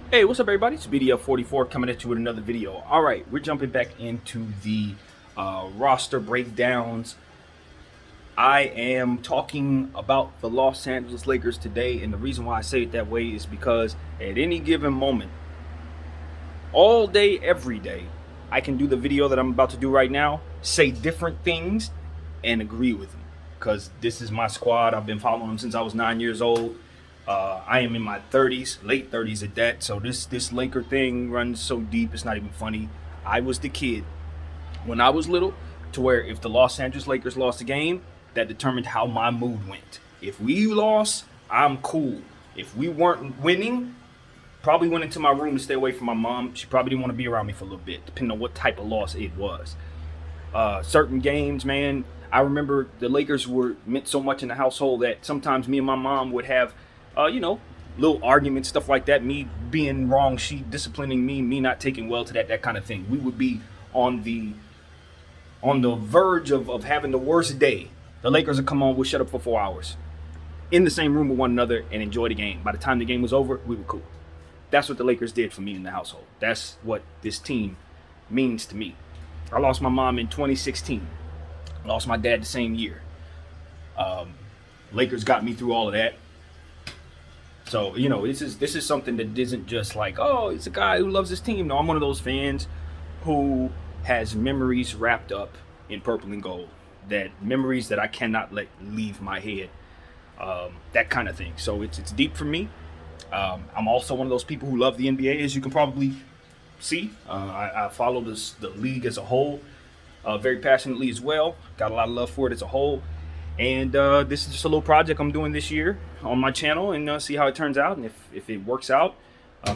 Hey, what's up, everybody? It's BDF44 coming at you with another video. All right, we're jumping back into the roster breakdowns. I am talking about the Los Angeles Lakers today, and the reason why I say it that way is because at any given moment, all day, every day, I can do the video that I'm about to do right now, say different things, and agree with them. Because this is my squad. I've been following them since I was 9 years old. I am in my 30s, late 30s at that. So this Laker thing runs so deep, it's not even funny. I was the kid when I was little to where if the Los Angeles Lakers lost a game, that determined how my mood went. If we lost, I'm cool. If we weren't winning, probably went into my room to stay away from my mom. She probably didn't want to be around me for a little bit, depending on what type of loss it was. Certain games, man, I remember the Lakers were meant so much in the household that sometimes me and my mom would have little arguments, stuff like that. Me being wrong, she disciplining me not taking well to that kind of thing. We would be on the verge of having the worst day. The Lakers would come on, we'll shut up for 4 hours in the same room with one another and enjoy the game. By the time the game was over, we were cool. That's what the Lakers did for me in the household. That's what this team means to me. I lost my mom in 2016. Lost my dad the same year. Lakers got me through all of that. So, this is something that isn't just like, oh, it's a guy who loves his team. No, I'm one of those fans who has memories wrapped up in purple and gold. Memories that I cannot let leave my head. That kind of thing. So it's deep for me. I'm also one of those people who love the NBA, as you can probably see. I follow the league as a whole very passionately as well. Got a lot of love for it as a whole. And this is just a little project I'm doing this year on my channel, and see how it turns out. And if it works out,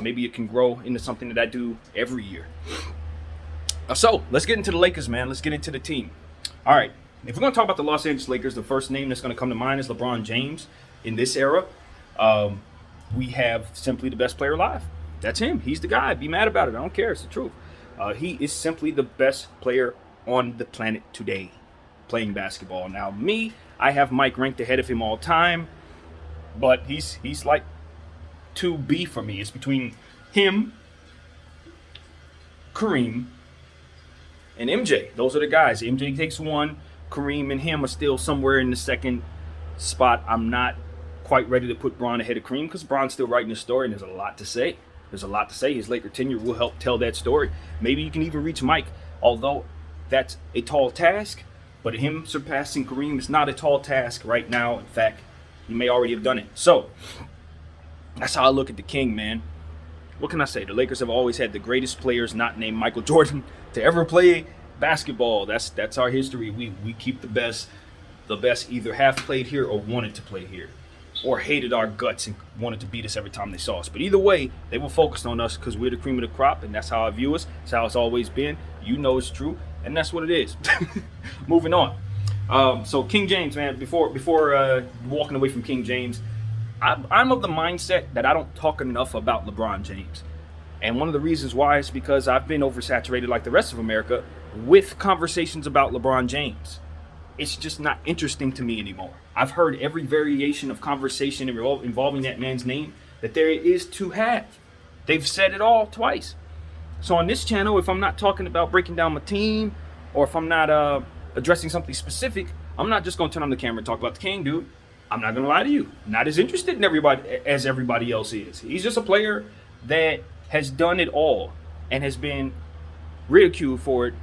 maybe it can grow into something that I do every year. So let's get into the Lakers, man. Let's get into the team. All right. If we're going to talk about the Los Angeles Lakers, the first name that's going to come to mind is LeBron James. In this era, we have simply the best player alive. That's him. He's the guy. Be mad about it. I don't care. It's the truth. He is simply the best player on the planet today playing basketball. Now, I have Mike ranked ahead of him all time, but he's like 2B for me. It's between him, Kareem, and MJ. Those are the guys. MJ takes one. Kareem and him are still somewhere in the second spot. I'm not quite ready to put Bron ahead of Kareem because Bron's still writing his story, and there's a lot to say. His Laker tenure will help tell that story. Maybe you can even reach Mike, although that's a tall task. But him surpassing Kareem is not a tall task right now. In fact, he may already have done it. So that's how I look at the King, man. What can I say? The Lakers have always had the greatest players not named Michael Jordan to ever play basketball. That's our history. We keep the best either have played here or wanted to play here, or hated our guts and wanted to beat us every time they saw us. But either way, they were focused on us because we're the cream of the crop, and that's how I view us. That's how it's always been. You know it's true, and that's what it is. Moving on. So King James, man, before walking away from King James, I'm of the mindset that I don't talk enough about LeBron James. And one of the reasons why is because I've been oversaturated like the rest of America with conversations about LeBron James. It's just not interesting to me anymore. I've heard every variation of conversation involving that man's name that there is to have. They've said it all twice. So on this channel, if I'm not talking about breaking down my team, or if I'm not addressing something specific, I'm not just going to turn on the camera and talk about the King, dude. I'm not going to lie to you. Not as interested in everybody as everybody else is. He's just a player that has done it all and has been ridiculed for it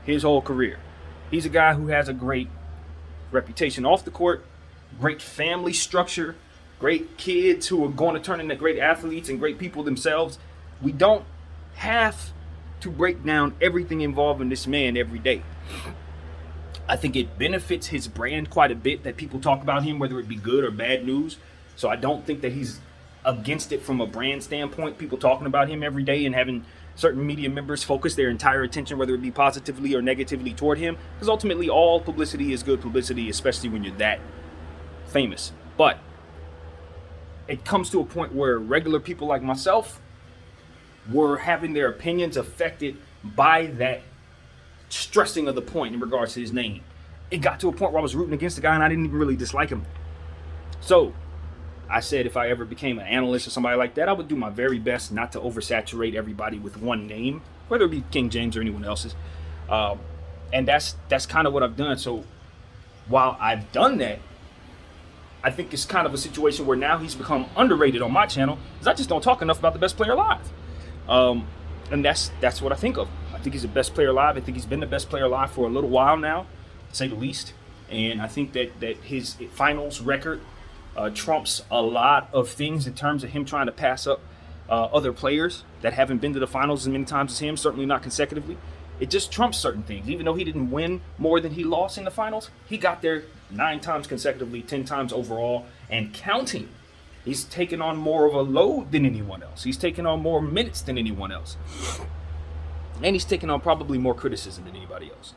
his whole career. He's a guy who has a great reputation off the court, great family structure, great kids who are going to turn into great athletes and great people themselves. We don't have to break down everything involving this man every day. I think it benefits his brand quite a bit that people talk about him, whether it be good or bad news. So I don't think that he's against it from a brand standpoint, people talking about him every day and having certain media members focus their entire attention, whether it be positively or negatively, toward him. Because ultimately, all publicity is good publicity, especially when you're that famous. But it comes to a point where regular people like myself were having their opinions affected by that stressing of the point in regards to his name. It got to a point where I was rooting against the guy and I didn't even really dislike him. So I said if I ever became an analyst or somebody like that, I would do my very best not to oversaturate everybody with one name, whether it be King James or anyone else's. And that's kind of what I've done. So while I've done that, I think it's kind of a situation where now he's become underrated on my channel because I just don't talk enough about the best player alive. And that's what I think of. I think he's the best player alive. I think he's been the best player alive for a little while now, to say the least. And I think that his finals record trumps a lot of things in terms of him trying to pass up other players that haven't been to the finals as many times as him, certainly not consecutively. It just trumps certain things. Even though he didn't win more than he lost in the finals, he got there 9 times consecutively, 10 times overall, and counting. He's taken on more of a load than anyone else. He's taken on more minutes than anyone else. And he's taken on probably more criticism than anybody else.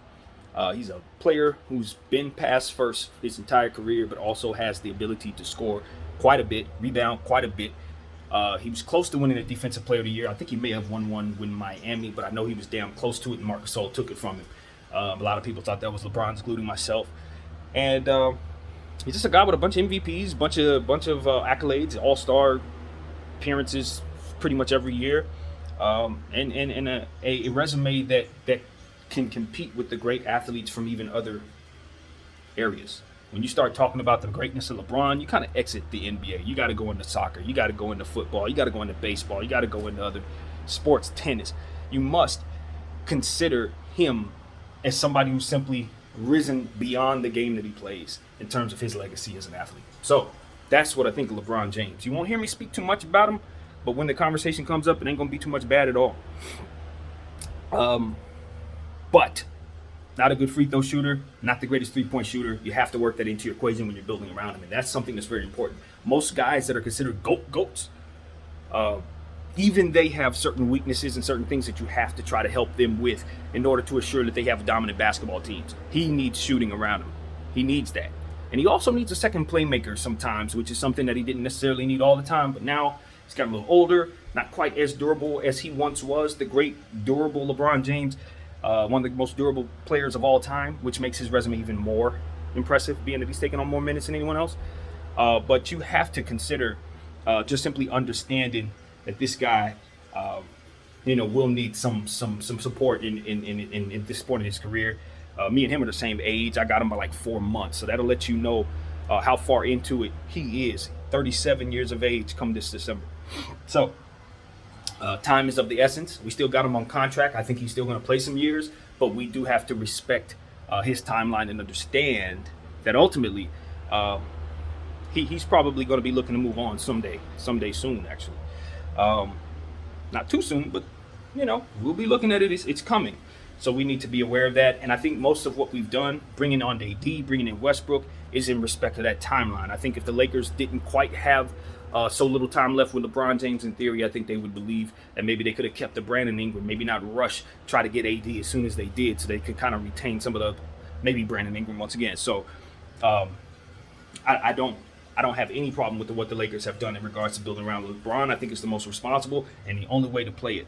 He's a player who's been pass first his entire career, but also has the ability to score quite a bit, rebound quite a bit. He was close to winning the Defensive Player of the Year. I think he may have won one with Miami, but I know he was damn close to it, and Marc Gasol took it from him. A lot of people thought that was LeBron's, including myself. And he's just a guy with a bunch of MVPs, bunch of accolades, all-star appearances pretty much every year, and a resume that can compete with the great athletes from even other areas. When you start talking about the greatness of LeBron, you kind of exit the NBA. You got to go into soccer. You got to go into football. You got to go into baseball. You got to go into other sports, tennis. You must consider him as somebody who's simply risen beyond the game that he plays in terms of his legacy as an athlete. So that's what I think of LeBron James. You won't hear me speak too much about him, but when the conversation comes up, it ain't going to be too much bad at all. But not a good free throw shooter, not the greatest three-point shooter. You have to work that into your equation when you're building around him, and that's something that's very important. Most guys that are considered GOATs, even they have certain weaknesses and certain things that you have to try to help them with in order to assure that they have dominant basketball teams. He needs shooting around him. He needs that. And he also needs a second playmaker sometimes, which is something that he didn't necessarily need all the time, but now he's gotten a little older, not quite as durable as he once was, the great durable LeBron James. One of the most durable players of all time, which makes his resume even more impressive, being that he's taken on more minutes than anyone else. But you have to consider just simply understanding that this guy, will need some support in this point in his career. Me and him are the same age. I got him by like 4 months, so that'll let you know how far into it he is. 37 years of age come this December. So. Time is of the essence. We still got him on contract. I think he's still going to play some years, but we do have to respect his timeline and understand that ultimately he's probably going to be looking to move on someday soon, actually. Not too soon, but, we'll be looking at it. It's coming. So we need to be aware of that. And I think most of what we've done, bringing on AD, bringing in Westbrook, is in respect to that timeline. I think if the Lakers didn't quite have so little time left with LeBron James, in theory, I think they would believe that maybe they could have kept the Brandon Ingram, maybe not rush, try to get AD as soon as they did, so they could kind of retain some of the, maybe Brandon Ingram once again. So I don't have any problem with what the Lakers have done in regards to building around LeBron. I think it's the most responsible and the only way to play it.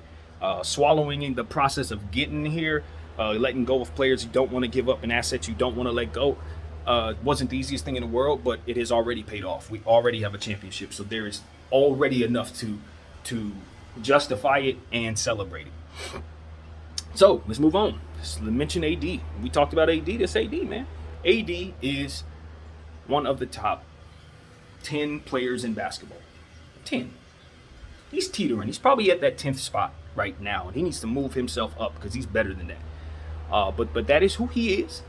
Swallowing in the process of getting here, letting go of players you don't want to give up and assets you don't want to let go. Wasn't the easiest thing in the world, but it has already paid off. We already have a championship, so there is already enough to justify it and celebrate it. So let's move on. Let's mention AD. We talked about AD. This AD, man. AD is one of the top 10 players in basketball. 10. He's teetering. He's probably at that 10th spot right now, and he needs to move himself up because he's better than that. But that is who he is.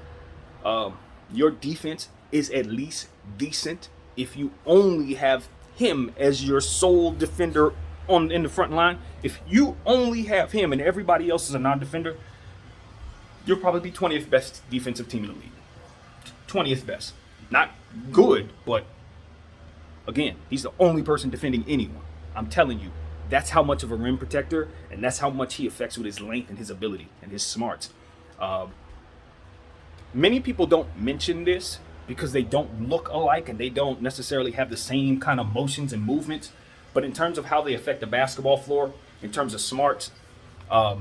Your defense is at least decent if you only have him as your sole defender in the front line. If you only have him and everybody else is a non-defender, you'll probably be 20th best defensive team in the league. 20th best. Not good, but again, he's the only person defending anyone. I'm telling you, that's how much of a rim protector, and that's how much he affects with his length and his ability and his smarts. Many people don't mention this because they don't look alike and they don't necessarily have the same kind of motions and movements. But in terms of how they affect the basketball floor, in terms of smarts, I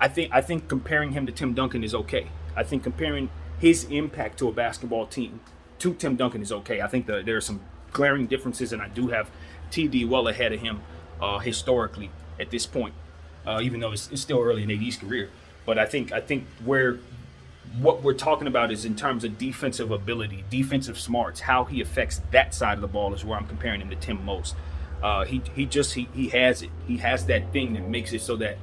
think comparing him to Tim Duncan is okay. I think comparing his impact to a basketball team to Tim Duncan is okay. I think there are some glaring differences, and I do have TD well ahead of him historically at this point, even though it's still early in AD's career. But I think what we're talking about is in terms of defensive ability, defensive smarts, how he affects that side of the ball is where I'm comparing him to Tim most. He has it. He has that thing that makes it so that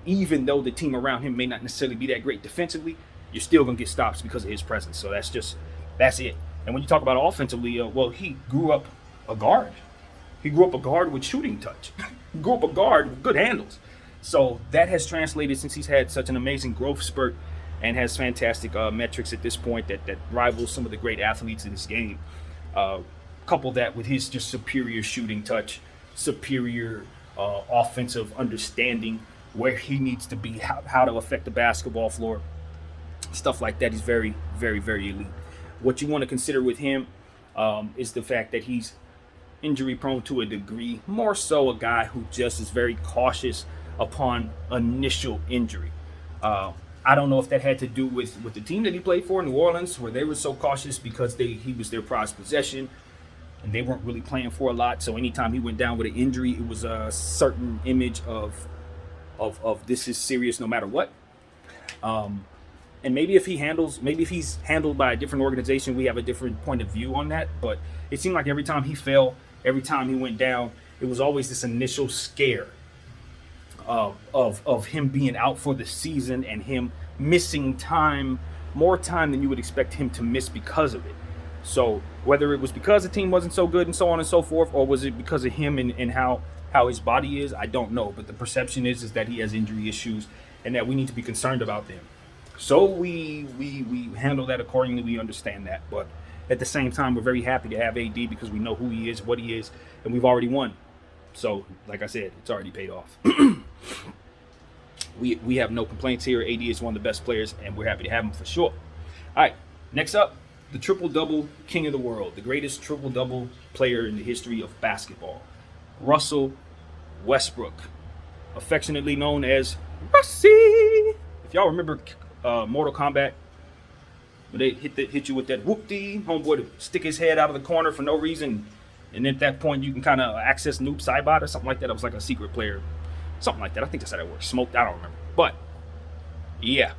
even though the team around him may not necessarily be that great defensively, you're still going to get stops because of his presence. So that's it. And when you talk about offensively, he grew up a guard. He grew up a guard with shooting touch. He grew up a guard with good handles. So that has translated since he's had such an amazing growth spurt and has fantastic metrics at this point that rivals some of the great athletes in this game. Couple that with his just superior shooting touch, superior offensive understanding, where he needs to be, how to affect the basketball floor, stuff like that. He's very, very, very elite. What you want to consider with him is the fact that he's injury prone to a degree, more so a guy who just is very cautious upon initial injury. I don't know if that had to do with the team that he played for, New Orleans, where they were so cautious because he was their prized possession and they weren't really playing for a lot. So anytime he went down with an injury, it was a certain image of this is serious no matter what. And maybe if he's handled by a different organization, we have a different point of view on that. But it seemed like every time he fell, every time he went down, it was always this initial scare of him being out for the season and him missing more time than you would expect him to miss because of it. So whether it was because the team wasn't so good and so on and so forth, or was it because of him and how his body is, I don't know. But the perception is that he has injury issues and that we need to be concerned about them. So we handle that accordingly. We understand that. But at the same time, we're very happy to have AD because we know who he is, what he is, and we've already won. So, like I said, it's already paid off. We have no complaints here. AD is one of the best players, and we're happy to have him for sure. All right, next up, the triple-double king of the world, the greatest triple-double player in the history of basketball, Russell Westbrook, affectionately known as Russie. If y'all remember Mortal Kombat, when they hit you with that whoop-dee, homeboy to stick his head out of the corner for no reason, and at that point you can kind of access Noob Saibot or something like that. It was like a secret player, something like that. I think that's how that works. Smoked, I don't remember. But yeah,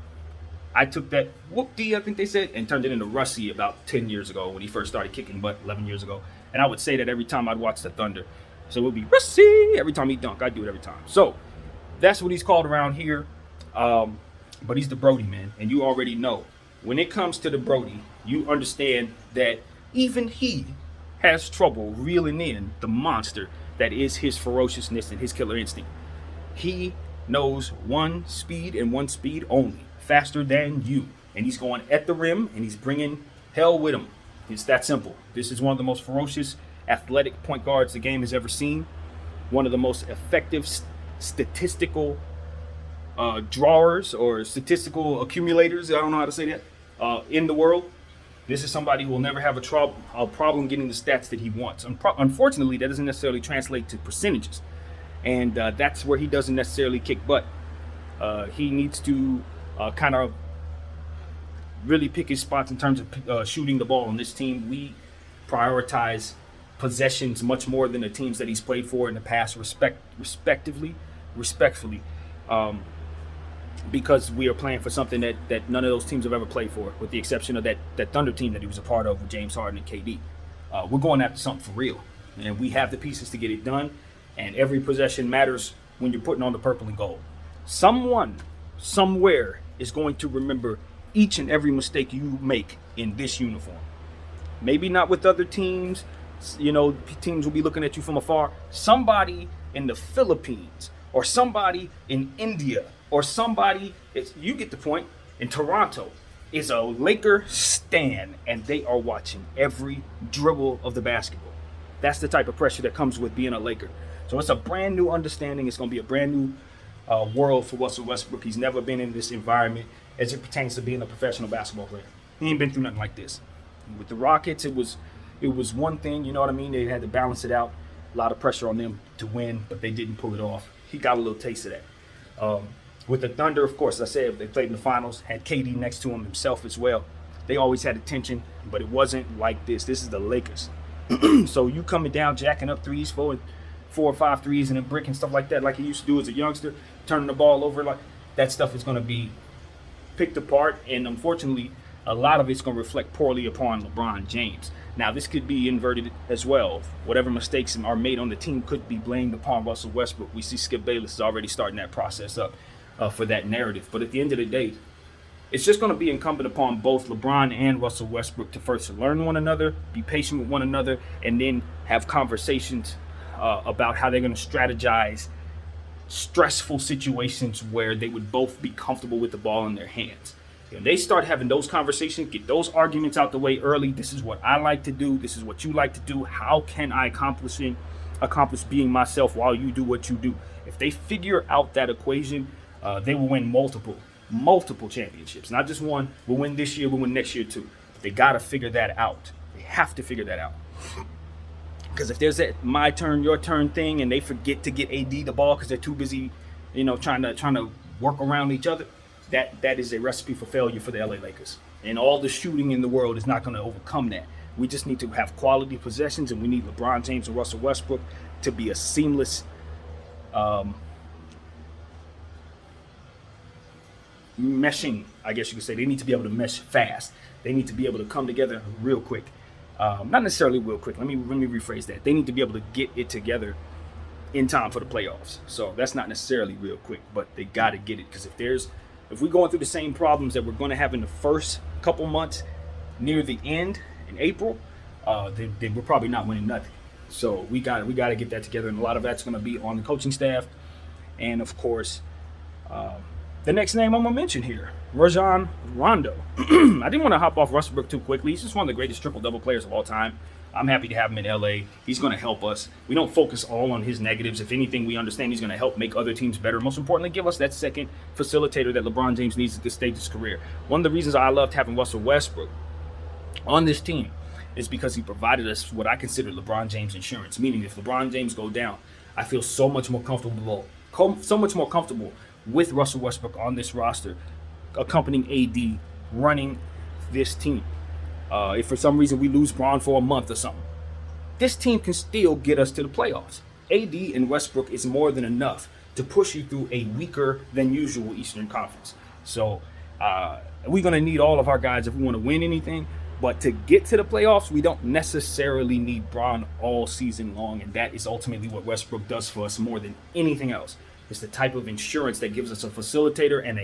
I took that whoop-dee, I think they said, and turned it into Russie about 10 years ago when he first started kicking butt 11 years ago. And I would say that every time I'd watch the Thunder. So it would be Russie every time he dunked. I'd do it every time. So that's what he's called around here. But he's the Brody, man. And you already know, when it comes to the Brody, you understand that even he has trouble reeling in the monster that is his ferociousness and his killer instinct. He knows one speed and one speed only, faster than you. And he's going at the rim, and he's bringing hell with him. It's that simple. This is one of the most ferocious, athletic point guards the game has ever seen. One of the most effective statistical drawers or statistical accumulators, I don't know how to say that, in the world. This is somebody who will never have a problem getting the stats that he wants. Unfortunately, that doesn't necessarily translate to percentages. And that's where he doesn't necessarily kick butt. He needs to kind of really pick his spots in terms of shooting the ball. On this team, we prioritize possessions much more than the teams that he's played for in the past, respectfully. Because we are playing for something that none of those teams have ever played for, with the exception of that Thunder team that he was a part of with James Harden and KD. We're going after something for real, and we have the pieces to get it done, and every possession matters when you're putting on the purple and gold. Someone, somewhere, is going to remember each and every mistake you make in this uniform. Maybe not with other teams. Teams will be looking at you from afar. Somebody in the Philippines or somebody in India or somebody, you get the point, in Toronto is a Laker stan, and they are watching every dribble of the basketball. That's the type of pressure that comes with being a Laker. So it's a brand new understanding. It's going to be a brand new world for Russell Westbrook. He's never been in this environment as it pertains to being a professional basketball player. He ain't been through nothing like this. With the Rockets, it was one thing, you know what I mean? They had to balance it out. A lot of pressure on them to win, but they didn't pull it off. He got a little taste of that. With the Thunder, of course, as I said, they played in the finals, had KD next to him himself as well. They always had attention, but it wasn't like this. This is the Lakers. So you coming down, jacking up threes, four or five threes and a brick and stuff like that, like he used to do as a youngster, turning the ball over, like that stuff is going to be picked apart. And unfortunately, a lot of it's going to reflect poorly upon LeBron James. Now, this could be inverted as well. Whatever mistakes are made on the team could be blamed upon Russell Westbrook. We see Skip Bayless is already starting that process up for that narrative. But at the end of the day, it's just going to be incumbent upon both LeBron and Russell Westbrook to first learn one another, be patient with one another, and then have conversations about how they're going to strategize stressful situations where they would both be comfortable with the ball in their hands. When they start having those conversations, get those arguments out the way early. This is what I like to do. This is what you like to do. How can I accomplish being myself while you do what you do? If they figure out that equation, they will win multiple championships. Not just one. We'll win this year. We'll win next year too. But they got to figure that out. They have to figure that out. Because if there's that my turn, your turn thing, and they forget to get AD the ball because they're too busy, trying to work around each other, that is a recipe for failure for the LA Lakers. And all the shooting in the world is not going to overcome that. We just need to have quality possessions, and we need LeBron James and Russell Westbrook to be a seamless meshing, I guess you could say. They need to be able to mesh fast. They need to be able to come together real quick. Not necessarily real quick. Let me rephrase that. They need to be able to get it together in time for the playoffs. So that's not necessarily real quick, but they got to get it. Because if we're going through the same problems that we're going to have in the first couple months near the end in April, then we're probably not winning nothing. So we got to get that together, and a lot of that's going to be on the coaching staff, and of course, the next name I'm going to mention here, Rajon Rondo. I didn't want to hop off Westbrook too quickly. He's just one of the greatest triple-double players of all time. I'm happy to have him in LA. He's going to help us. We don't focus all on his negatives. If anything, we understand he's going to help make other teams better. Most importantly, give us that second facilitator that LeBron James needs at this stage of his career. One of the reasons I loved having Russell Westbrook on this team is because he provided us what I consider LeBron James insurance, meaning if LeBron James go down, I feel so much more comfortable with Russell Westbrook on this roster, accompanying AD, running this team. If for some reason we lose Braun for a month or something, this team can still get us to the playoffs. AD and Westbrook is more than enough to push you through a weaker than usual Eastern Conference. So we're going to need all of our guys if we want to win anything. But to get to the playoffs, we don't necessarily need Braun all season long. And that is ultimately what Westbrook does for us more than anything else. It's the type of insurance that gives us a facilitator and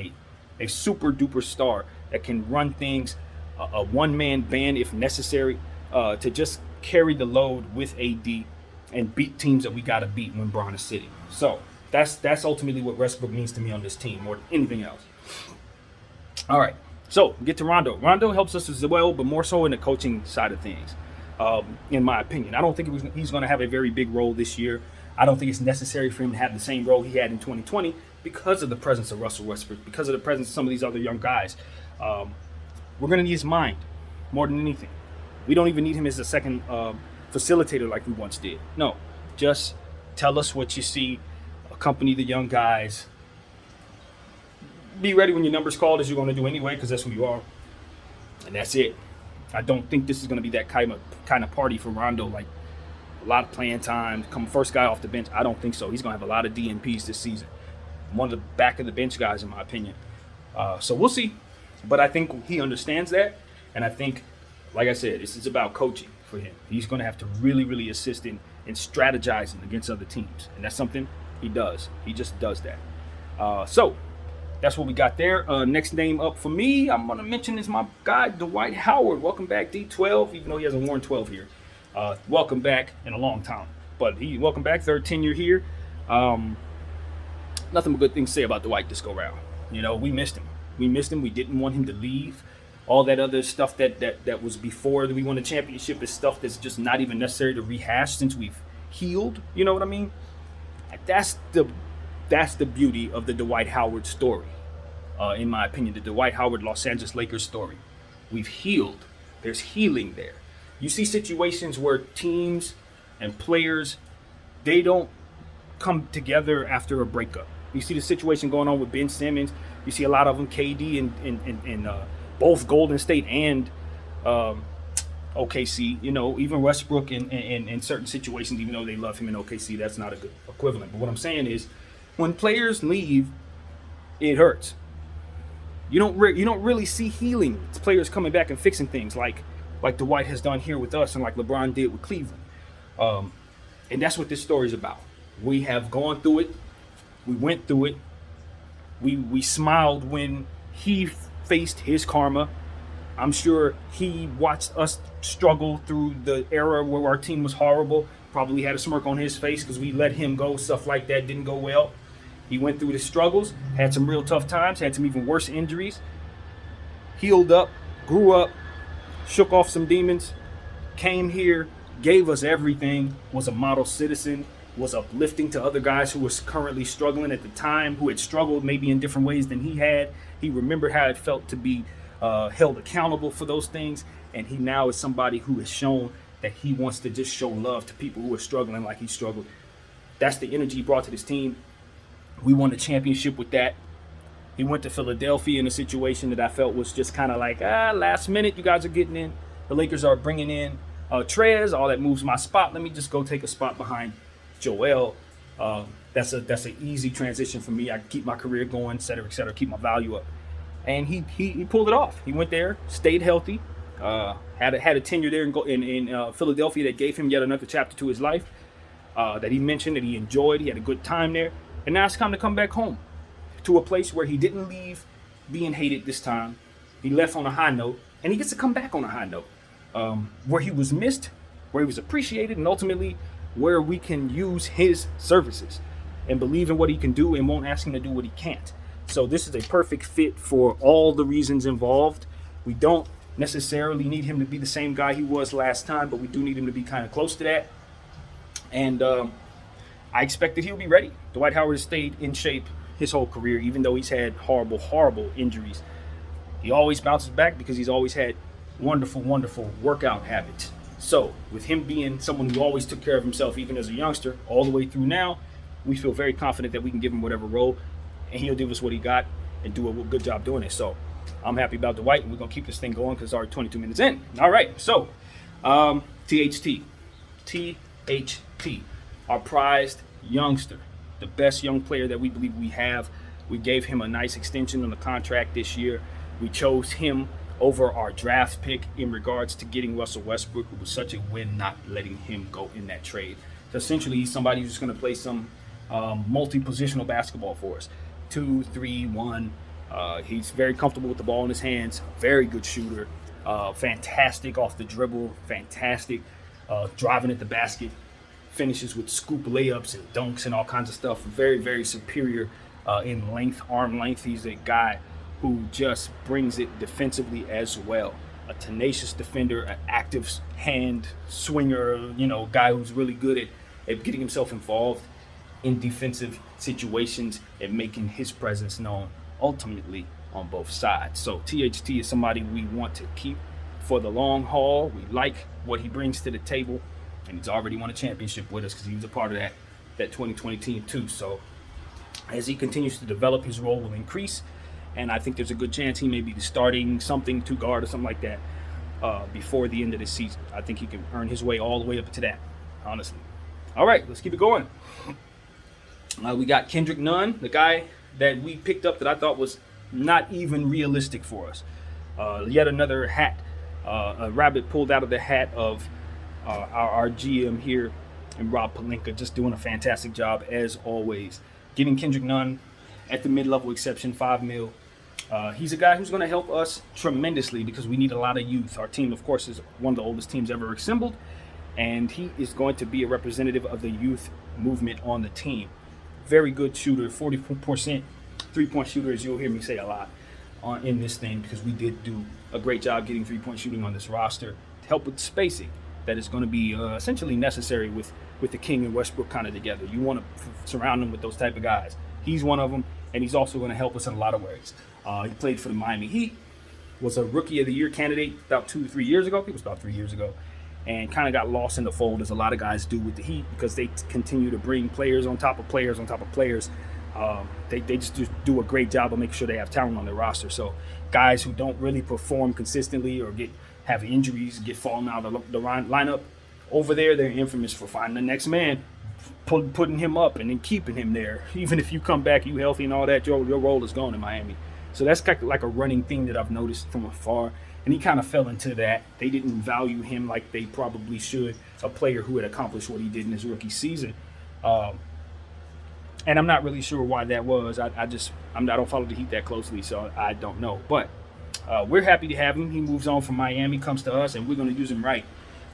a super duper star that can run things, a one-man band if necessary, to just carry the load with AD and beat teams that we got to beat when Braun is sitting. So that's ultimately what Westbrook means to me on this team more than anything else. All right, so get to Rondo. Rondo helps us as well, but more so in the coaching side of things, in my opinion. I don't think he's going to have a very big role this year. I don't think it's necessary for him to have the same role he had in 2020 because of the presence of Russell Westbrook, because of the presence of some of these other young guys. We're going to need his mind more than anything. We don't even need him as a second facilitator like we once did. No, just tell us what you see, accompany the young guys. Be ready when your number's called, as you're going to do anyway, because that's who you are. And that's it. I don't think this is going to be that kind of party for Rondo, like a lot of playing time, come first guy off the bench. I don't think so. He's going to have a lot of DNPs this season. One of the back of the bench guys, in my opinion. So we'll see. But I think he understands that. And I think, like I said, this is about coaching for him. He's going to have to really, really assist in strategizing against other teams. And that's something he does. He just does that. So that's what we got there. Next name up for me, I'm going to mention is my guy, Dwight Howard. Welcome back, D12, even though he hasn't worn 12 here. Welcome back in a long time. But welcome back, third tenure here. Nothing but good things to say about Dwight this go round. We missed him. We didn't want him to leave. All that other stuff that was before we won the championship is stuff that's just not even necessary to rehash since we've healed. You know what I mean? That's the beauty of the Dwight Howard story, in my opinion. The Dwight Howard Los Angeles Lakers story. We've healed. There's healing there. You see situations where teams and players, they don't come together after a breakup. You see the situation going on with Ben Simmons. You see a lot of them, KD and both Golden State and OKC. You know, even Westbrook in certain situations, even though they love him in OKC, that's not a good equivalent. But what I'm saying is, when players leave, it hurts. You don't really see healing. It's players coming back and fixing things like Dwight has done here with us and like LeBron did with Cleveland. And that's what this story is about. We have gone through it. We went through it. We smiled when he faced his karma. I'm sure he watched us struggle through the era where our team was horrible. Probably had a smirk on his face because we let him go. Stuff like that didn't go well. He went through the struggles, had some real tough times, had some even worse injuries. Healed up, grew up, shook off some demons, came here, gave us everything, was a model citizen, was uplifting to other guys who was currently struggling at the time, who had struggled maybe in different ways than he had. He remembered how it felt to be held accountable for those things, and he now is somebody who has shown that he wants to just show love to people who are struggling like he struggled. That's the energy he brought to this team. We won the championship with that. He went to Philadelphia in a situation that I felt was just kind of like, last minute, you guys are getting in. The Lakers are bringing in Trez. All that moves my spot. Let me just go take a spot behind Joel. That's an easy transition for me. I can keep my career going, et cetera, keep my value up. And he pulled it off. He went there, stayed healthy, had a tenure there in Philadelphia that gave him yet another chapter to his life that he mentioned that he enjoyed. He had a good time there. And now it's time to come back home to a place where he didn't leave being hated this time. He left on a high note, and he gets to come back on a high note, where he was missed, where he was appreciated, and ultimately where we can use his services and believe in what he can do and won't ask him to do what he can't. So this is a perfect fit for all the reasons involved. We don't necessarily need him to be the same guy he was last time, but we do need him to be kind of close to that. And I expect that he'll be ready. Dwight Howard has stayed in shape his whole career, even though he's had horrible injuries. He always bounces back because he's always had wonderful workout habits. So with him being someone who always took care of himself, even as a youngster, all the way through now, we feel very confident that we can give him whatever role, and he'll give us what he got and do a good job doing it. So I'm happy about Dwight, and we're going to keep this thing going because it's already 22 minutes in. All right, so THT, our prized youngster, the best young player that we believe we have. We gave him a nice extension on the contract this year. We chose him over our draft pick in regards to getting Russell Westbrook. It was such a win not letting him go in that trade. So essentially, he's somebody who's going to play some multi-positional basketball for us. 2, 3, 1. He's very comfortable with the ball in his hands. Very good shooter. Fantastic off the dribble. Fantastic driving at the basket. Finishes with scoop layups and dunks and all kinds of stuff. Very superior in length, arm length. He's a guy who just brings it defensively as well. A tenacious defender, an active hand swinger, guy who's really good at getting himself involved in defensive situations and making his presence known ultimately on both sides. So THT is somebody we want to keep for the long haul. We like what he brings to the table. And he's already won a championship with us because he was a part of that 2020 team too. So as he continues to develop, his role will increase. And I think there's a good chance he may be starting something to guard or something like that before the end of the season. I think he can earn his way all the way up to that, honestly. All right, let's keep it going. We got Kendrick Nunn, the guy that we picked up that I thought was not even realistic for us. Yet another hat, a rabbit pulled out of the hat of our GM here, and Rob Pelinka, just doing a fantastic job as always. Getting Kendrick Nunn at the mid-level exception, $5 million. He's a guy who's going to help us tremendously because we need a lot of youth. Our team, of course, is one of the oldest teams ever assembled, and he is going to be a representative of the youth movement on the team. Very good shooter, 40% three-point shooter, as you'll hear me say a lot in this thing, because we did do a great job getting three-point shooting on this roster to help with spacing that is going to be essentially necessary with the King and Westbrook kind of together. You want to surround them with those type of guys. He's one of them, and he's also going to help us in a lot of ways. He played for the Miami Heat, was a Rookie of the Year candidate about 2 or 3 years ago. I think it was about 3 years ago, and kind of got lost in the fold, as a lot of guys do with the Heat, because they continue to bring players on top of players on top of players. They just do a great job of making sure they have talent on their roster. So guys who don't really perform consistently or have injuries, get fallen out of the lineup. Over there, they're infamous for finding the next man, putting him up and then keeping him there. Even if you come back, you healthy and all that, your role is gone in Miami. So that's kind of like a running thing that I've noticed from afar. And he kind of fell into that. They didn't value him like they probably should, a player who had accomplished what he did in his rookie season. And I'm not really sure why that was. I don't follow the Heat that closely, so I don't know. But we're happy to have him. He moves on from Miami, comes to us, and we're going to use him right.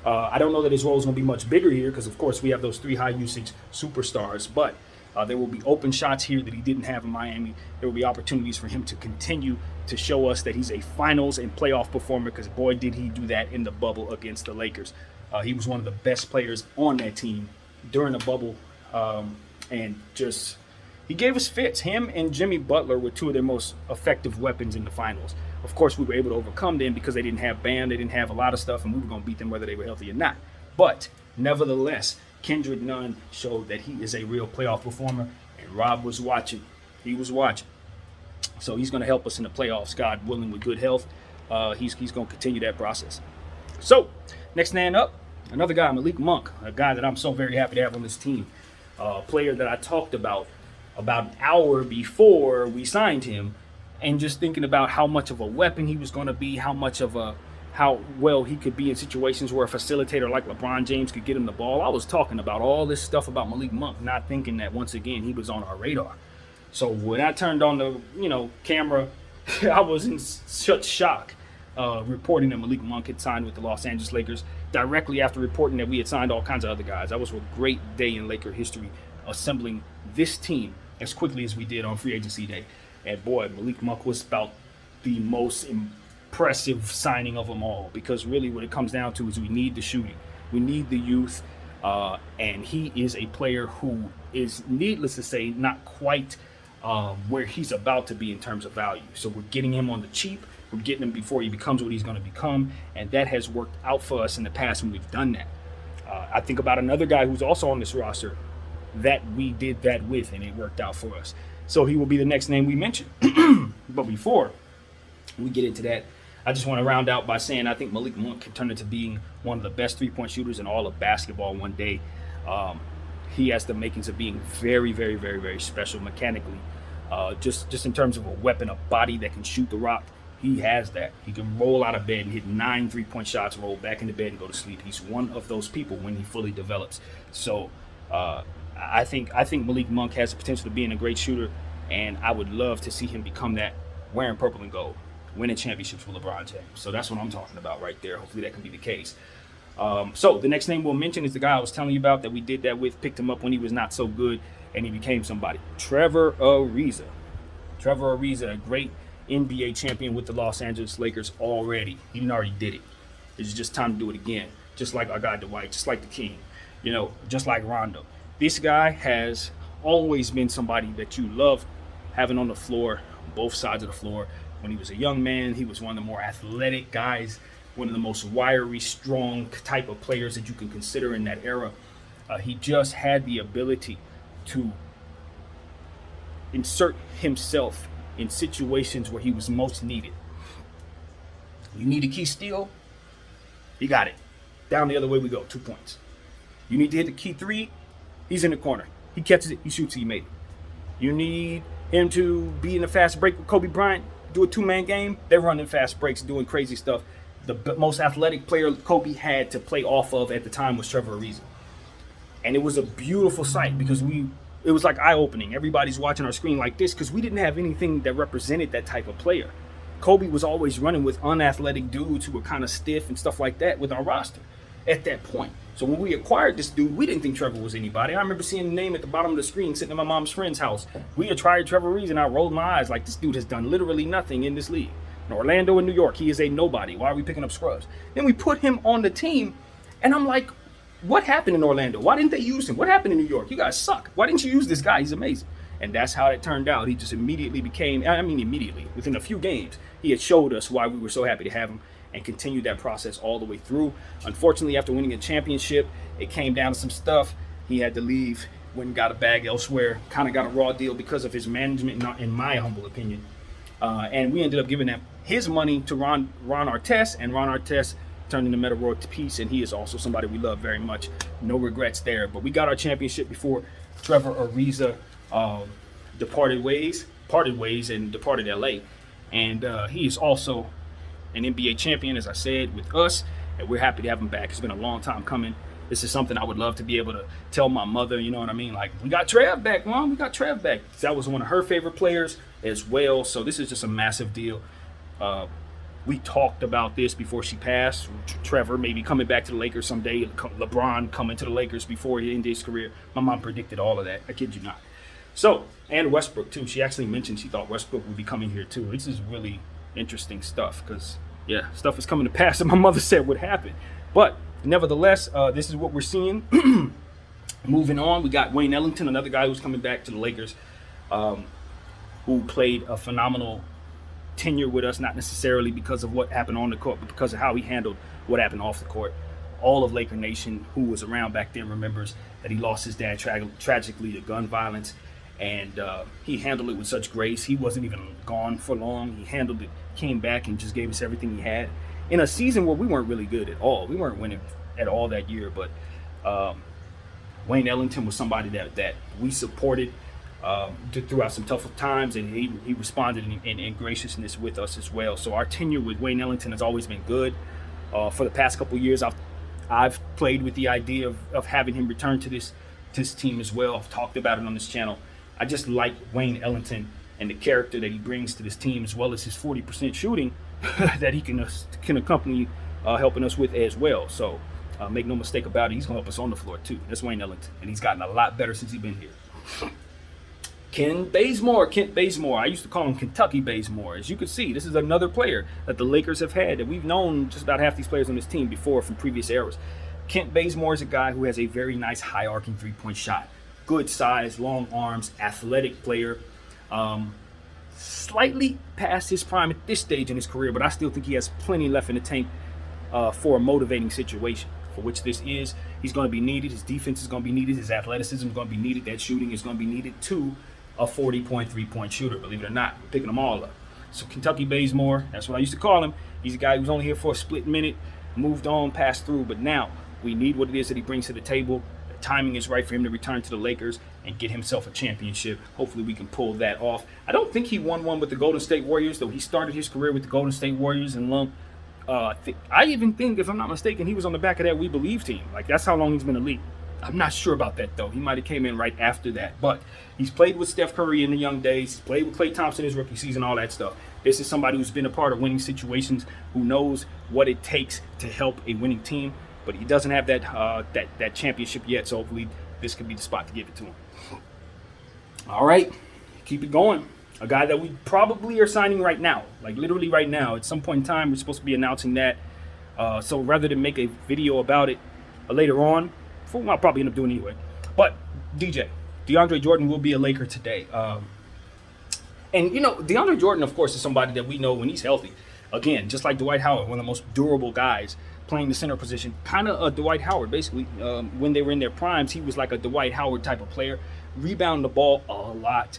I don't know that his role is going to be much bigger here because, of course, we have those 3 high-usage superstars. But there will be open shots here that he didn't have in Miami. There will be opportunities for him to continue to show us that he's a finals and playoff performer because, boy, did he do that in the bubble against the Lakers. He was one of the best players on that team during the bubble. And just he gave us fits. Him and Jimmy Butler were 2 of their most effective weapons in the finals. Of course, we were able to overcome them because they didn't have Bam, they didn't have a lot of stuff, and we were going to beat them whether they were healthy or not. But nevertheless, Kendrick Nunn showed that he is a real playoff performer, and Rob was watching. He was watching. So he's going to help us in the playoffs, God willing, with good health. He's going to continue that process. So, next man up, another guy, Malik Monk, a guy that I'm so very happy to have on this team. A player that I talked about an hour before we signed him, and just thinking about how much of a weapon he was going to be, how well he could be in situations where a facilitator like LeBron James could get him the ball. I was talking about all this stuff about Malik Monk, not thinking that once again he was on our radar. So when I turned on the camera, I was in such shock reporting that Malik Monk had signed with the Los Angeles Lakers directly after reporting that we had signed all kinds of other guys. That was a great day in Laker history, assembling this team as quickly as we did on free agency day. And boy, Malik Monk was about the most impressive signing of them all, because really what it comes down to is we need the shooting. We need the youth. And he is a player who is, needless to say, not quite where he's about to be in terms of value. So we're getting him on the cheap. We're getting him before he becomes what he's going to become. And that has worked out for us in the past when we've done that. I think about another guy who's also on this roster that we did that with, and it worked out for us. So he will be the next name we mention. But before we get into that, I just want to round out by saying I think Malik Monk can turn into being one of the best three-point shooters in all of basketball one day. He has the makings of being very, very, very, very special mechanically. Just in terms of a weapon, a body that can shoot the rock, he has that. He can roll out of bed and hit 9 three-point shots, roll back into bed and go to sleep. He's one of those people when he fully develops. So I think Malik Monk has the potential to being a great shooter, and I would love to see him become that, wearing purple and gold, winning championships with LeBron James. So that's what I'm talking about right there. Hopefully that can be the case. So the next name we'll mention is the guy I was telling you about that we did that with, picked him up when he was not so good, and he became somebody. Trevor Ariza. Trevor Ariza, a great NBA champion with the Los Angeles Lakers already. He already did it. It's just time to do it again. Just like our guy Dwight, just like the King, just like Rondo. This guy has always been somebody that you love having on the floor, both sides of the floor. When he was a young man, he was one of the more athletic guys, one of the most wiry, strong type of players that you can consider in that era. He just had the ability to insert himself in situations where he was most needed. You need a key steal, he got it. Down the other way we go, 2 points. You need to hit the key three, he's in the corner. He catches it, he shoots it, he made it. You need him to be in a fast break with Kobe Bryant, do a two-man game, they're running fast breaks, doing crazy stuff. The most athletic player Kobe had to play off of at the time was Trevor Ariza. And it was a beautiful sight because it was like eye-opening. Everybody's watching our screen like this because we didn't have anything that represented that type of player. Kobe was always running with unathletic dudes who were kind of stiff and stuff like that with our roster at that point. So when we acquired this dude, we didn't think Trevor was anybody. I remember seeing the name at the bottom of the screen sitting in my mom's friend's house. We acquired Trevor Ariza, and I rolled my eyes like this dude has done literally nothing in this league. In Orlando and New York, he is a nobody. Why are we picking up scrubs? Then we put him on the team, and I'm like, what happened in Orlando? Why didn't they use him? What happened in New York? You guys suck. Why didn't you use this guy? He's amazing. And that's how it turned out. He just immediately within a few games, he had showed us why we were so happy to have him and continued that process all the way through. Unfortunately, after winning a championship, it came down to some stuff. He had to leave, went and got a bag elsewhere, kind of got a raw deal because of his management, in my humble opinion. And we ended up giving his money to Ron Artest, and Ron Artest turned into Metta World Peace, and he is also somebody we love very much. No regrets there. But we got our championship before Trevor Ariza parted ways and departed LA. And he is also an NBA champion, as I said, with us, and we're happy to have him back. It's been a long time coming. This is something I would love to be able to tell my mother, you know what I mean? Like, we got Trev back, Mom. We got Trev back. That was one of her favorite players as well. So this is just a massive deal. We talked about this before she passed. Trevor maybe coming back to the Lakers someday. LeBron coming to the Lakers before he ended his career. My mom predicted all of that. I kid you not. So, and Westbrook too. She actually mentioned she thought Westbrook would be coming here too. This is really interesting stuff because, yeah, stuff is coming to pass that my mother said would happen. But nevertheless, this is what we're seeing. Moving on, we got Wayne Ellington, another guy who's coming back to the Lakers, who played a phenomenal tenure with us, not necessarily because of what happened on the court, but because of how he handled what happened off the court. All of Laker Nation who was around back then remembers that he lost his dad tragically to gun violence, and he handled it with such grace. He wasn't even gone for long. He handled it, came back, and just gave us everything he had in a season where we weren't really good at all. We weren't winning at all that year, but Wayne Ellington was somebody that we supported throughout some tough times, and he responded in graciousness with us as well. So our tenure with Wayne Ellington has always been good. For the past couple of years, I've played with the idea of having him return to this team as well. I've talked about it on this channel. I just like Wayne Ellington and the character that he brings to this team, as well as his 40% shooting that he can accompany helping us with as well. So make no mistake about it, he's going to help us on the floor too. That's Wayne Ellington, and he's gotten a lot better since he's been here. Kent Bazemore. I used to call him Kentucky Bazemore. As you can see, this is another player that the Lakers have had, that we've known just about half these players on this team before from previous eras. Kent Bazemore is a guy who has a very nice high arcing three-point shot. Good size, long arms, athletic player. Slightly past his prime at this stage in his career, but I still think he has plenty left in the tank for a motivating situation, for which this is. He's going to be needed. His defense is going to be needed. His athleticism is going to be needed. That shooting is going to be needed too. A 40-point three-point shooter, believe it or not. We're picking them all up. So Kentucky Bazemore, that's what I used to call him. He's a guy who's only here for a split minute, moved on, passed through, but now we need what it is that he brings to the table. The timing is right for him to return to the Lakers and get himself a championship. Hopefully we can pull that off. I don't think he won one with the Golden State Warriors, though he started his career with the Golden State Warriors and I even think, if I'm not mistaken, he was on the back of that We Believe team. Like, that's how long he's been in the league. I'm not sure about that, though. He might have came in right after that. But he's played with Steph Curry in the young days. He's played with Klay Thompson his rookie season, all that stuff. This is somebody who's been a part of winning situations, who knows what it takes to help a winning team. But he doesn't have that championship yet, so hopefully this could be the spot to give it to him. All right, keep it going. A guy that we probably are signing right now, like literally right now. At some point in time, we're supposed to be announcing that. So rather than make a video about it later on, I'll probably end up doing it anyway. But DeAndre Jordan will be a Laker today. And, you know, DeAndre Jordan, of course, is somebody that we know when he's healthy. Again, just like Dwight Howard, one of the most durable guys playing the center position. Kind of a Dwight Howard, basically. When they were in their primes, he was like a Dwight Howard type of player. Rebounding the ball a lot.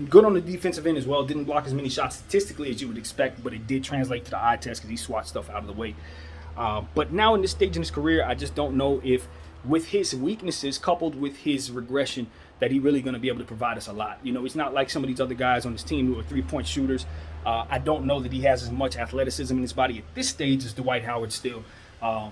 Good on the defensive end as well. Didn't block as many shots statistically as you would expect, but it did translate to the eye test because he swats stuff out of the way. But now in this stage in his career, I just don't know if, with his weaknesses coupled with his regression, that he's really going to be able to provide us a lot. You know, he's not like some of these other guys on his team who are three-point shooters. I don't know that he has as much athleticism in his body at this stage as Dwight Howard still,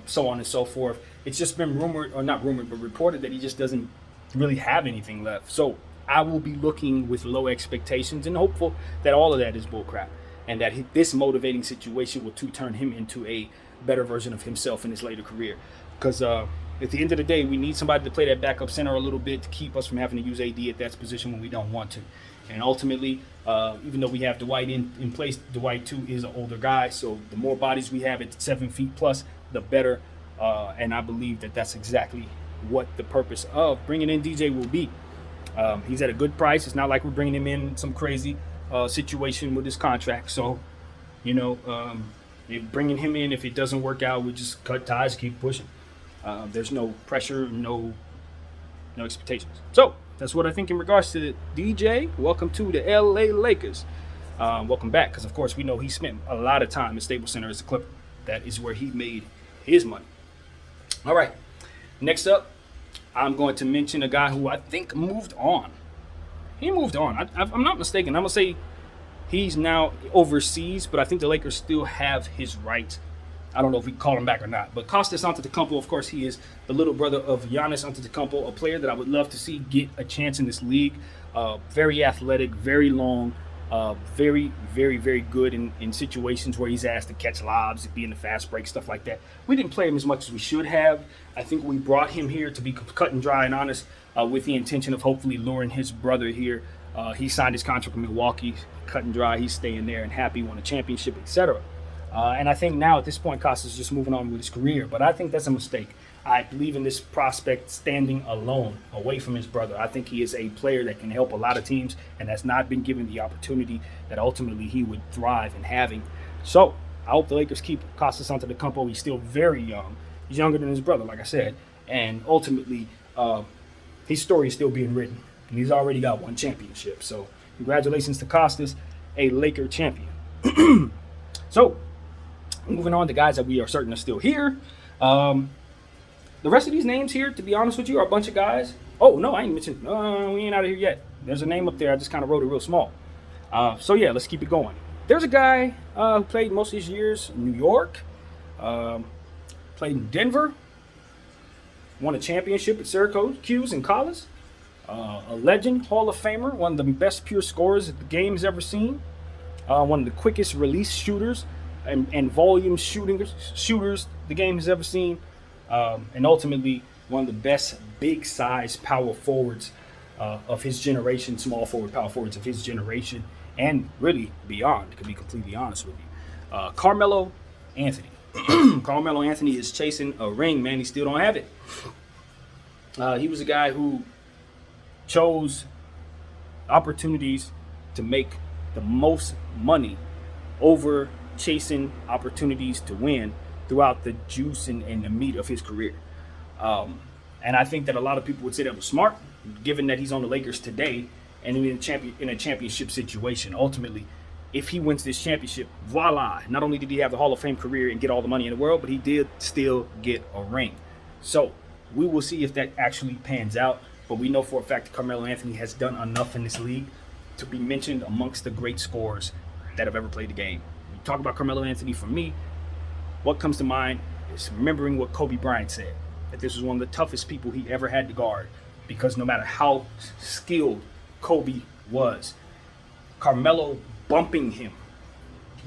so on and so forth. It's just been rumored, or not rumored, but reported that he just doesn't really have anything left. So I will be looking with low expectations and hopeful that all of that is bullcrap, and that this motivating situation will turn him into a better version of himself in his later career. Because at the end of the day, we need somebody to play that backup center a little bit to keep us from having to use AD at that position when we don't want to. And ultimately, even though we have Dwight in place, Dwight too is an older guy, so the more bodies we have at 7 feet plus, the better. And I believe that that's exactly what the purpose of bringing in DJ will be. He's at a good price. It's not like we're bringing him in some crazy situation with his contract. So, you know, if bringing him in, if it doesn't work out, we just cut ties, keep pushing. There's no pressure, no expectations. So that's what I think in regards to the DJ. Welcome to the LA Lakers. Welcome back, because of course we know he spent a lot of time at Staples Center as a Clipper. That is where he made his money. All right, next up, I'm going to mention a guy who I think moved on. He moved on. I'm not mistaken. I'm going to say he's now overseas, but I think the Lakers still have his rights. I don't know if we can call him back or not. But Kostas Antetokounmpo, of course, he is the little brother of Giannis Antetokounmpo, a player that I would love to see get a chance in this league. Very athletic, very long, very, very, very good in situations where he's asked to catch lobs, be in the fast break, stuff like that. We didn't play him as much as we should have. I think we brought him here to be cut and dry and honest with the intention of hopefully luring his brother here. He signed his contract with Milwaukee, cut and dry. He's staying there and happy, won a championship, etc. And I think now at this point, Kostas is just moving on with his career. But I think that's a mistake. I believe in this prospect standing alone, away from his brother. I think he is a player that can help a lot of teams and has not been given the opportunity that ultimately he would thrive in having. So I hope the Lakers keep Kostas Antetokounmpo. He's still very young. He's younger than his brother, like I said. And ultimately, his story is still being written. And he's already got one championship. So congratulations to Kostas, a Laker champion. So moving on to guys that we are certain are still here. The rest of these names here, to be honest with you, are a bunch of guys. Oh, no, I ain't mentioned. We ain't out of here yet. There's a name up there. I just kind of wrote it real small. So, yeah, let's keep it going. There's a guy who played most of his years in New York, played in Denver, won a championship at Syracuse in college, a legend, Hall of Famer, one of the best pure scorers that the game has ever seen, one of the quickest release shooters and volume shooters the game has ever seen. And ultimately, one of the best big-size power forwards of his generation, small forward, power forwards of his generation, and really beyond, to be completely honest with you. Carmelo Anthony. Carmelo Anthony is chasing a ring, man. He still don't have it. He was a guy who chose opportunities to make the most money over chasing opportunities to win throughout the juice and the meat of his career. And I think that a lot of people would say that was smart, given that he's on the Lakers today and in a championship situation. Ultimately, if he wins this championship, voila, not only did he have the Hall of Fame career and get all the money in the world, but he did still get a ring. So we will see if that actually pans out. But we know for a fact that Carmelo Anthony has done enough in this league to be mentioned amongst the great scorers that have ever played the game. When you talk about Carmelo Anthony, for me, what comes to mind is remembering what Kobe Bryant said, that this was one of the toughest people he ever had to guard, because no matter how skilled Kobe was, Carmelo bumping him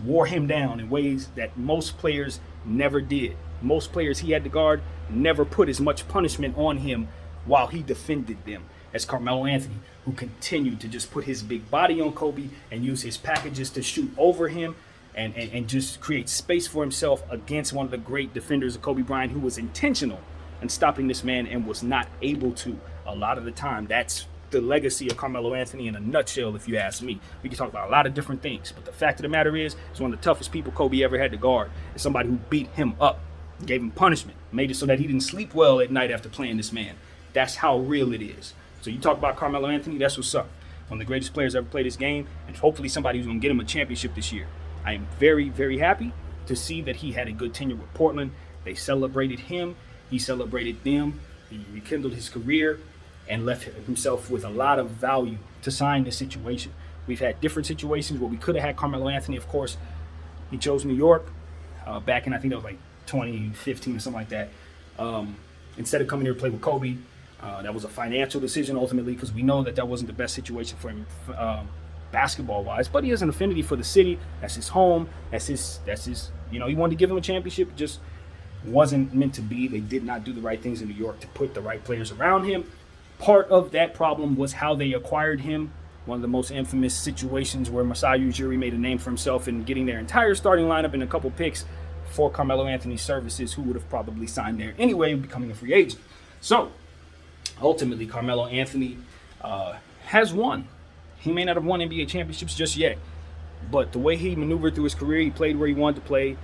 wore him down in ways that most players never did. Most players he had to guard never put as much punishment on him while he defended them as Carmelo Anthony, who continued to just put his big body on Kobe and use his packages to shoot over him and just create space for himself against one of the great defenders of Kobe Bryant, who was intentional in stopping this man and was not able to a lot of the time. That's the legacy of Carmelo Anthony in a nutshell, if you ask me. We can talk about a lot of different things, but the fact of the matter is, he's one of the toughest people Kobe ever had to guard. It's somebody who beat him up, gave him punishment, made it so that he didn't sleep well at night after playing this man. That's how real it is. So you talk about Carmelo Anthony, that's what's up. One of the greatest players ever played this game, and hopefully somebody who's going to get him a championship this year. I am very, very happy to see that he had a good tenure with Portland. They celebrated him. He celebrated them. He rekindled his career and left himself with a lot of value to sign this situation. We've had different situations where we could have had Carmelo Anthony. Of course, he chose New York back in, I think that was like 2015 or something like that. Instead of coming here to play with Kobe, that was a financial decision ultimately, because we know that wasn't the best situation for him basketball-wise. But he has an affinity for the city. That's his home. That's his. He wanted to give him a championship. It just wasn't meant to be. They did not do the right things in New York to put the right players around him. Part of that problem was how they acquired him. One of the most infamous situations where Masai Ujiri made a name for himself in getting their entire starting lineup and a couple picks for Carmelo Anthony's services, who would have probably signed there anyway, becoming a free agent. So, ultimately, Carmelo Anthony has won. He may not have won NBA championships just yet, but the way he maneuvered through his career, he played where he wanted to play.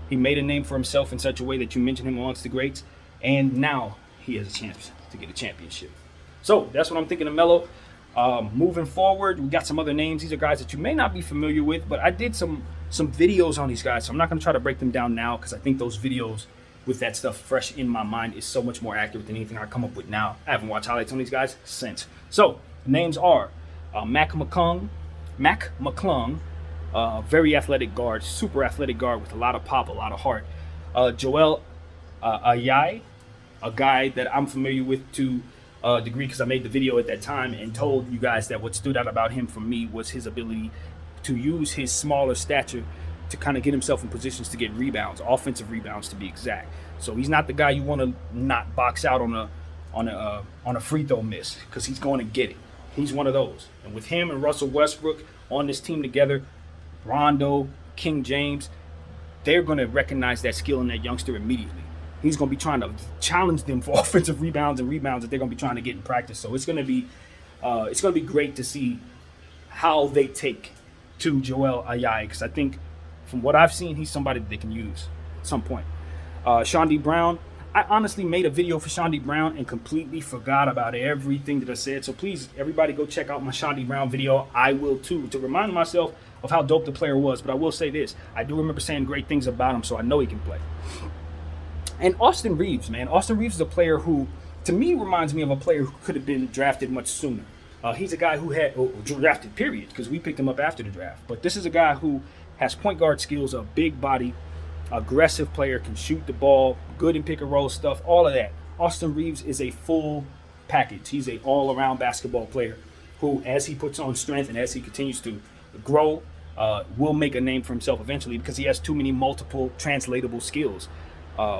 He made a name for himself in such a way that you mentioned him amongst the greats, and now he has a chance to get a championship. So that's what I'm thinking of Melo. Moving forward, we got some other names. These are guys that you may not be familiar with, but I did some videos on these guys, so I'm not going to try to break them down now because I think those videos with that stuff fresh in my mind is so much more accurate than anything I come up with now. I haven't watched highlights on these guys since. So the names are Mac McClung, very athletic guard, super athletic guard with a lot of pop, a lot of heart. Joel Ayai, a guy that I'm familiar with to a degree because I made the video at that time and told you guys that what stood out about him for me was his ability to use his smaller stature to kind of get himself in positions to get rebounds, offensive rebounds to be exact. So he's not the guy you want to not box out on a free throw miss because he's going to get it. He's one of those. And with him and Russell Westbrook on this team together, Rondo, King James, they're going to recognize that skill in that youngster immediately. He's going to be trying to challenge them for offensive rebounds and rebounds that they're going to be trying to get in practice. So it's going to be great to see how they take to Joel Ayai because I think from what I've seen, he's somebody that they can use at some point. Shaun D Brown. I honestly made a video for Shaun D Brown and completely forgot about everything that I said. So please, everybody go check out my Shaun D Brown video. I will too, to remind myself of how dope the player was. But I will say this. I do remember saying great things about him, so I know he can play. And Austin Reeves, man. Austin Reeves is a player who, to me, reminds me of a player who could have been drafted much sooner. He's a guy who had drafted, period, because we picked him up after the draft. But this is a guy who has point guard skills, a big body, aggressive player, can shoot the ball, good in pick and roll stuff, all of that. Austin Reeves is a full package. He's an all-around basketball player who, as he puts on strength and as he continues to grow, will make a name for himself eventually because he has too many multiple translatable skills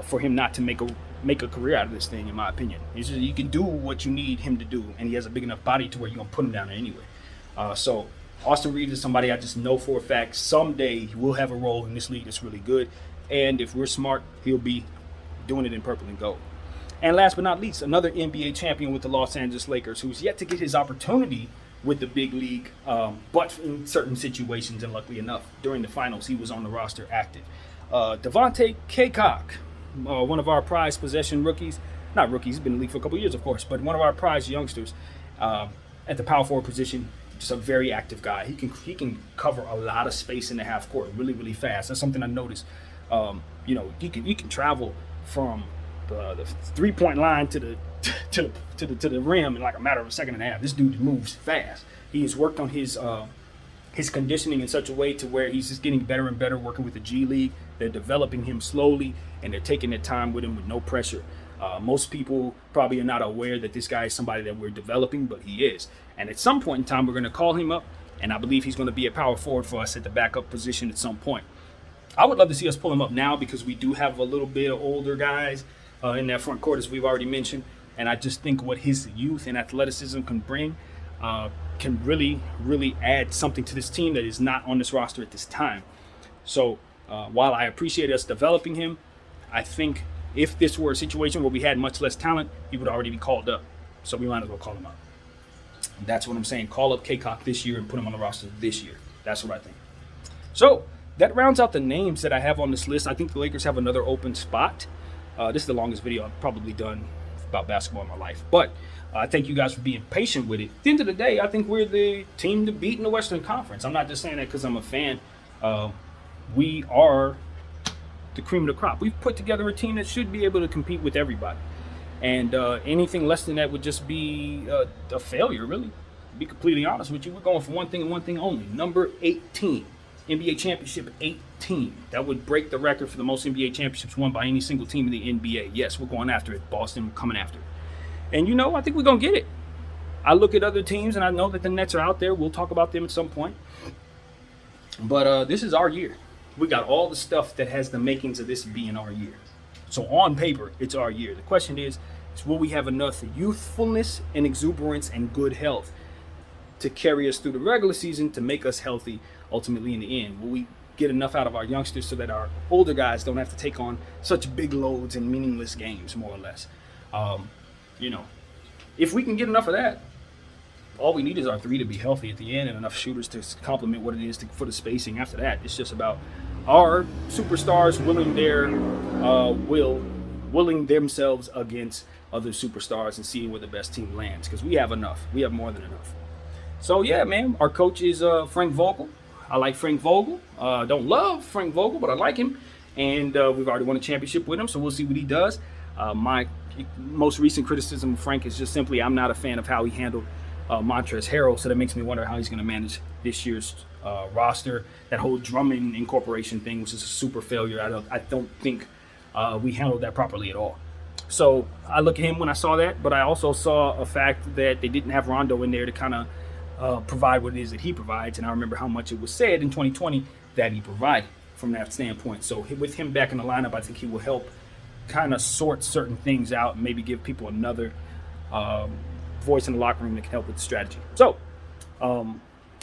for him not to make a career out of this thing, in my opinion. You can do what you need him to do, and he has a big enough body to where you're going to put him down there anyway. So Austin Reeves is somebody I just know for a fact someday he will have a role in this league that's really good. And if we're smart, he'll be doing it in purple and gold. And last but not least, another NBA champion with the Los Angeles Lakers who's yet to get his opportunity with the big league, but in certain situations, and luckily enough, during the finals, he was on the roster active. Devontae Cacok, one of our prized possession rookies. Not rookies, he's been in the league for a couple of years, of course, but one of our prized youngsters at the power forward position. Just a very active guy. He can cover a lot of space in the half court really, really fast. That's something I noticed. He can travel from the 3-point line to the rim in like a matter of a second and a half. This dude moves fast. He has worked on his conditioning in such a way to where he's just getting better and better working with the G League. They're developing him slowly and they're taking their time with him with no pressure. Most people probably are not aware that this guy is somebody that we're developing, but he is. And at some point in time, we're going to call him up, and I believe he's going to be a power forward for us at the backup position at some point. I would love to see us pull him up now because we do have a little bit of older guys in that front court, as we've already mentioned. And I just think what his youth and athleticism can bring can really, really add something to this team that is not on this roster at this time. So while I appreciate us developing him, I think if this were a situation where we had much less talent, he would already be called up. So we might as well call him up. And that's what I'm saying. Call up Cacok this year and put him on the roster this year. That's what I think. So that rounds out the names that I have on this list. I think the Lakers have another open spot. This is the longest video I've probably done about basketball in my life. But I thank you guys for being patient with it. At the end of the day, I think we're the team to beat in the Western Conference. I'm not just saying that because I'm a fan. We are the cream of the crop. We've put together a team that should be able to compete with everybody. And anything less than that would just be a failure, really. To be completely honest with you, we're going for one thing and one thing only. Number 18. NBA championship 18. That would break the record for the most NBA championships won by any single team in the NBA. Yes, we're going after it. Boston, we're coming after it. And, I think we're going to get it. I look at other teams, and I know that the Nets are out there. We'll talk about them at some point. But this is our year. We got all the stuff that has the makings of this being our year. So on paper, it's our year. The question is will we have enough youthfulness and exuberance and good health to carry us through the regular season to make us healthy ultimately in the end? Will we get enough out of our youngsters so that our older guys don't have to take on such big loads and meaningless games, more or less? If we can get enough of that, all we need is our three to be healthy at the end and enough shooters to complement what it is for the spacing. After that, it's just about our superstars willing their will willing themselves against other superstars and seeing where the best team lands, because we have enough. We have more than enough. So yeah, man, our coach is Frank Vogel. I like Frank Vogel. Don't love Frank Vogel, but I like him. And we've already won a championship with him, so we'll see what he does. My most recent criticism of Frank is just simply I'm not a fan of how he handled Montrezl Harrell, so that makes me wonder how he's going to manage this year's roster. That whole Drummond incorporation thing was just a super failure. I don't think we handled that properly at all. So I look at him when I saw that, but I also saw a fact that they didn't have Rondo in there to kind of provide what it is that he provides. And I remember how much it was said in 2020 that he provided from that standpoint. So with him back in the lineup, I think he will help kind of sort certain things out and maybe give people another voice in the locker room that can help with the strategy. So,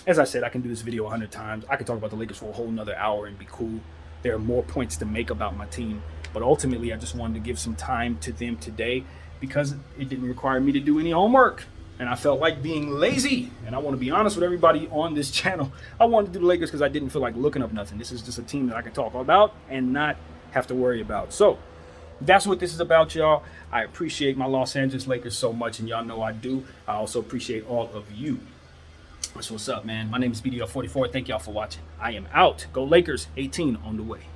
as I said, I can do this video 100 times. I could talk about the Lakers for a whole nother hour and be cool. There are more points to make about my team. But ultimately, I just wanted to give some time to them today because it didn't require me to do any homework. And I felt like being lazy. And I want to be honest with everybody on this channel. I wanted to do the Lakers because I didn't feel like looking up nothing. This is just a team that I can talk about and not have to worry about. So that's what this is about, y'all. I appreciate my Los Angeles Lakers so much, and y'all know I do. I also appreciate all of you. That's what's up, man. My name is BDL44. Thank y'all for watching. I am out. Go Lakers. 18 on the way.